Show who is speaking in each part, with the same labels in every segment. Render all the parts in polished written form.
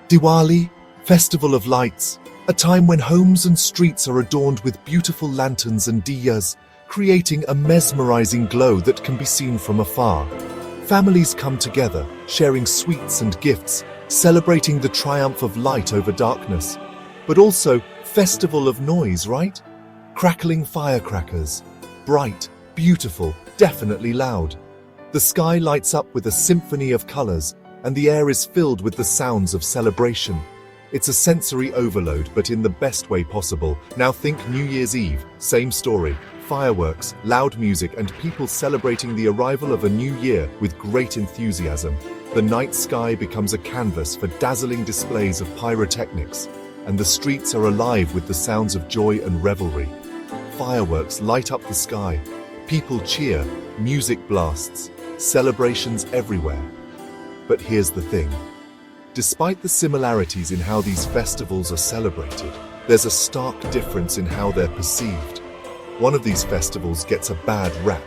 Speaker 1: Diwali, Festival of Lights, a time when homes and streets are adorned with beautiful lanterns and diyas, creating a mesmerizing glow that can be seen from afar. Families come together, sharing sweets and gifts, celebrating the triumph of light over darkness. But also, festival of noise, right? Crackling firecrackers. Bright, beautiful, definitely loud. The sky lights up with a symphony of colors, and the air is filled with the sounds of celebration. It's a sensory overload, but in the best way possible. Now think New Year's Eve, same story. Fireworks, loud music, and people celebrating the arrival of a new year with great enthusiasm. The night sky becomes a canvas for dazzling displays of pyrotechnics, and the streets are alive with the sounds of joy and revelry. Fireworks light up the sky. People cheer, music blasts, celebrations everywhere. But here's the thing. Despite the similarities in how these festivals are celebrated, there's a stark difference in how they're perceived. One of these festivals gets a bad rap.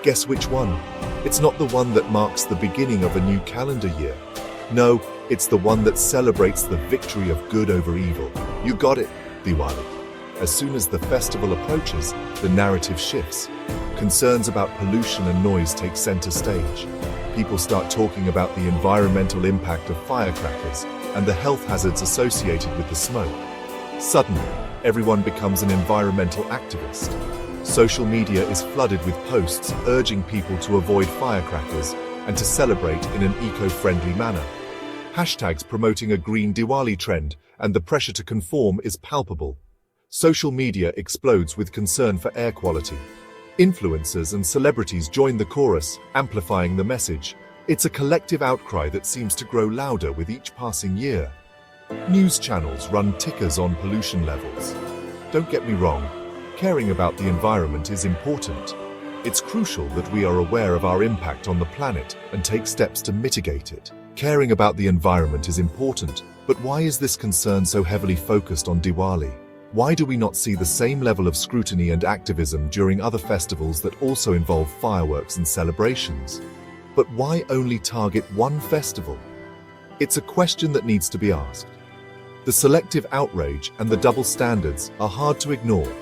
Speaker 1: Guess which one? It's not the one that marks the beginning of a new calendar year. No, it's the one that celebrates the victory of good over evil. You got it, Diwali. As soon as the festival approaches, the narrative shifts. Concerns about pollution and noise take center stage. People start talking about the environmental impact of firecrackers and the health hazards associated with the smoke. Suddenly, everyone becomes an environmental activist. Social media is flooded with posts urging people to avoid firecrackers and to celebrate in an eco-friendly manner. Hashtags promoting a green Diwali trend, and the pressure to conform is palpable. Social media explodes with concern for air quality. Influencers and celebrities join the chorus, amplifying the message. It's a collective outcry that seems to grow louder with each passing year. News channels run tickers on pollution levels. Don't get me wrong, caring about the environment is important. It's crucial that we are aware of our impact on the planet and take steps to mitigate it. Caring about the environment is important, but why is this concern so heavily focused on Diwali? Why do we not see the same level of scrutiny and activism during other festivals that also involve fireworks and celebrations? But why only target one festival? It's a question that needs to be asked. The selective outrage and the double standards are hard to ignore.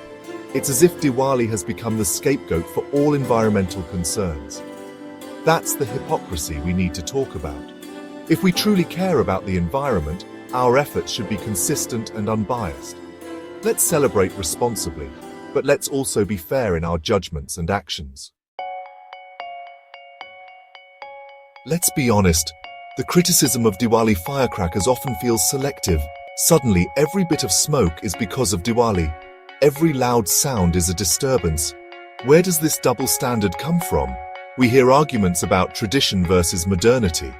Speaker 1: It's as if Diwali has become the scapegoat for all environmental concerns. That's the hypocrisy we need to talk about. If we truly care about the environment, our efforts should be consistent and unbiased. Let's celebrate responsibly, but let's also be fair in our judgments and actions. Let's be honest, the criticism of Diwali firecrackers often feels selective. Suddenly, every bit of smoke is because of Diwali. Every loud sound is a disturbance. Where does this double standard come from? We hear arguments about tradition versus modernity,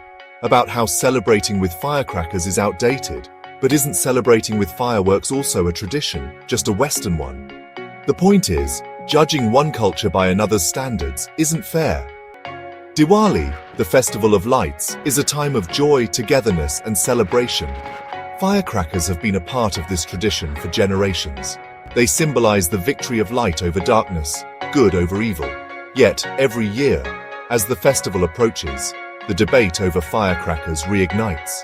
Speaker 1: about how celebrating with firecrackers is outdated. But isn't celebrating with fireworks also a tradition, just a Western one? The point is, judging one culture by another's standards isn't fair. Diwali, the Festival of Lights, is a time of joy, togetherness, and celebration. Firecrackers have been a part of this tradition for generations. They symbolize the victory of light over darkness, good over evil. Yet, every year, as the festival approaches, the debate over firecrackers reignites.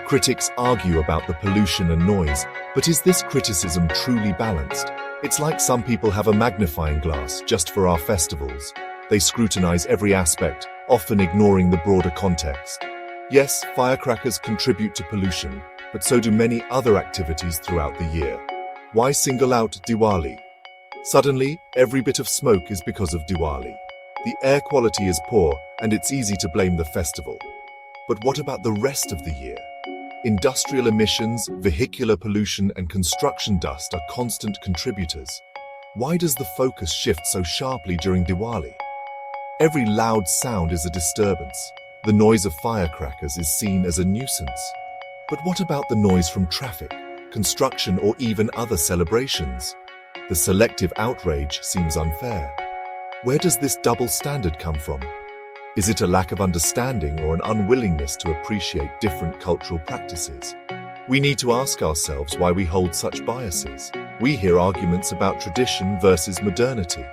Speaker 1: Critics argue about the pollution and noise, but is this criticism truly balanced? It's like some people have a magnifying glass just for our festivals. They scrutinize every aspect, often ignoring the broader context. Yes, firecrackers contribute to pollution, but so do many other activities throughout the year. Why single out Diwali? Suddenly, every bit of smoke is because of Diwali. The air quality is poor, and it's easy to blame the festival. But what about the rest of the year? Industrial emissions, vehicular pollution, and construction dust are constant contributors. Why does the focus shift so sharply during Diwali? Every loud sound is a disturbance. The noise of firecrackers is seen as a nuisance. But what about the noise from traffic, construction, or even other celebrations? The selective outrage seems unfair. Where does this double standard come from? Is it a lack of understanding or an unwillingness to appreciate different cultural practices? We need to ask ourselves why we hold such biases. We hear arguments about tradition versus modernity.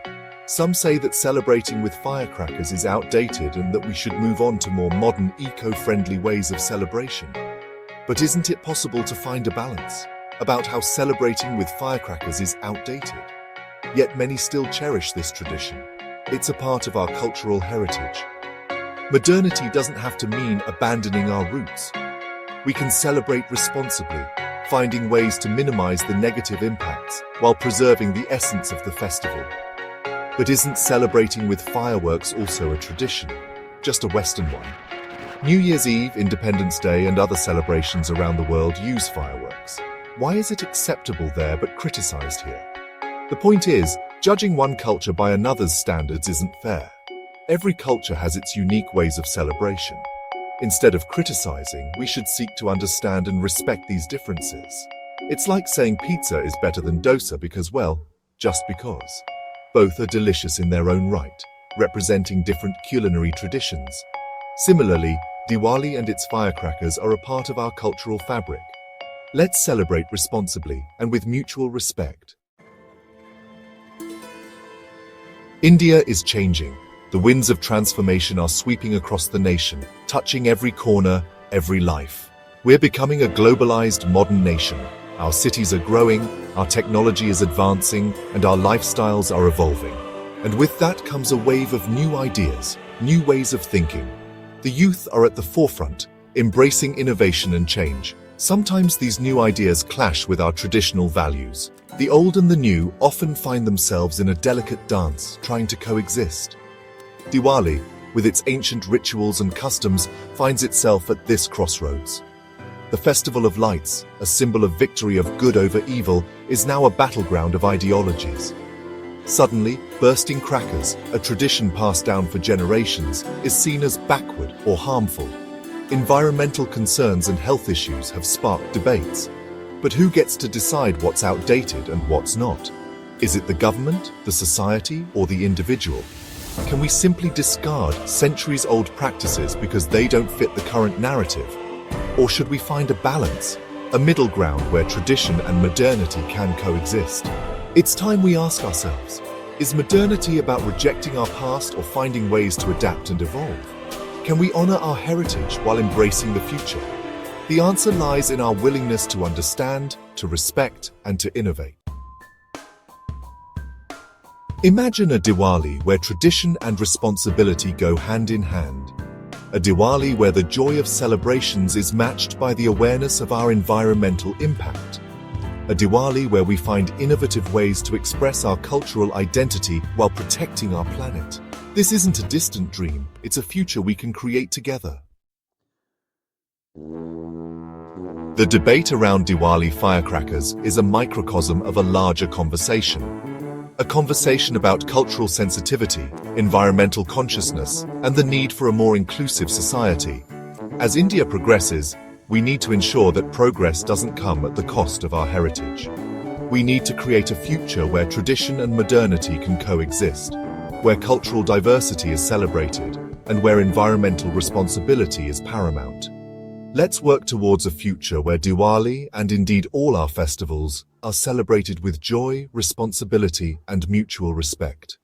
Speaker 1: Some say that celebrating with firecrackers is outdated and that we should move on to more modern, eco-friendly ways of celebration. But isn't it possible to find a balance about how celebrating with firecrackers is outdated? Yet many still cherish this tradition. It's a part of our cultural heritage. Modernity doesn't have to mean abandoning our roots. We can celebrate responsibly, finding ways to minimize the negative impacts while preserving the essence of the festival. But isn't celebrating with fireworks also a tradition, just a Western one? New Year's Eve, Independence Day, and other celebrations around the world use fireworks. Why is it acceptable there but criticized here? The point is, judging one culture by another's standards isn't fair. Every culture has its unique ways of celebration. Instead of criticizing, we should seek to understand and respect these differences. It's like saying pizza is better than dosa because, well, just because. Both are delicious in their own right, representing different culinary traditions. Similarly, Diwali and its firecrackers are a part of our cultural fabric. Let's celebrate responsibly and with mutual respect. India is changing. The winds of transformation are sweeping across the nation, touching every corner, every life. We're becoming a globalized modern nation. Our cities are growing, our technology is advancing, and our lifestyles are evolving. And with that comes a wave of new ideas, new ways of thinking. The youth are at the forefront, embracing innovation and change. Sometimes these new ideas clash with our traditional values. The old and the new often find themselves in a delicate dance, trying to coexist. Diwali, with its ancient rituals and customs, finds itself at this crossroads. The Festival of Lights, a symbol of victory of good over evil, is now a battleground of ideologies. Suddenly, bursting crackers, a tradition passed down for generations, is seen as backward or harmful. Environmental concerns and health issues have sparked debates. But who gets to decide what's outdated and what's not? Is it the government, the society, or the individual? Can we simply discard centuries-old practices because they don't fit the current narrative? Or should we find a balance, a middle ground where tradition and modernity can coexist? It's time we ask ourselves, is modernity about rejecting our past or finding ways to adapt and evolve? Can we honor our heritage while embracing the future? The answer lies in our willingness to understand, to respect, and to innovate. Imagine a Diwali where tradition and responsibility go hand in hand. A Diwali where the joy of celebrations is matched by the awareness of our environmental impact. A Diwali where we find innovative ways to express our cultural identity while protecting our planet. This isn't a distant dream, it's a future we can create together. The debate around Diwali firecrackers is a microcosm of a larger conversation. A conversation about cultural sensitivity, environmental consciousness, and the need for a more inclusive society. As India progresses, we need to ensure that progress doesn't come at the cost of our heritage. We need to create a future where tradition and modernity can coexist, where cultural diversity is celebrated, and where environmental responsibility is paramount. Let's work towards a future where Diwali, and indeed all our festivals, are celebrated with joy, responsibility, and mutual respect.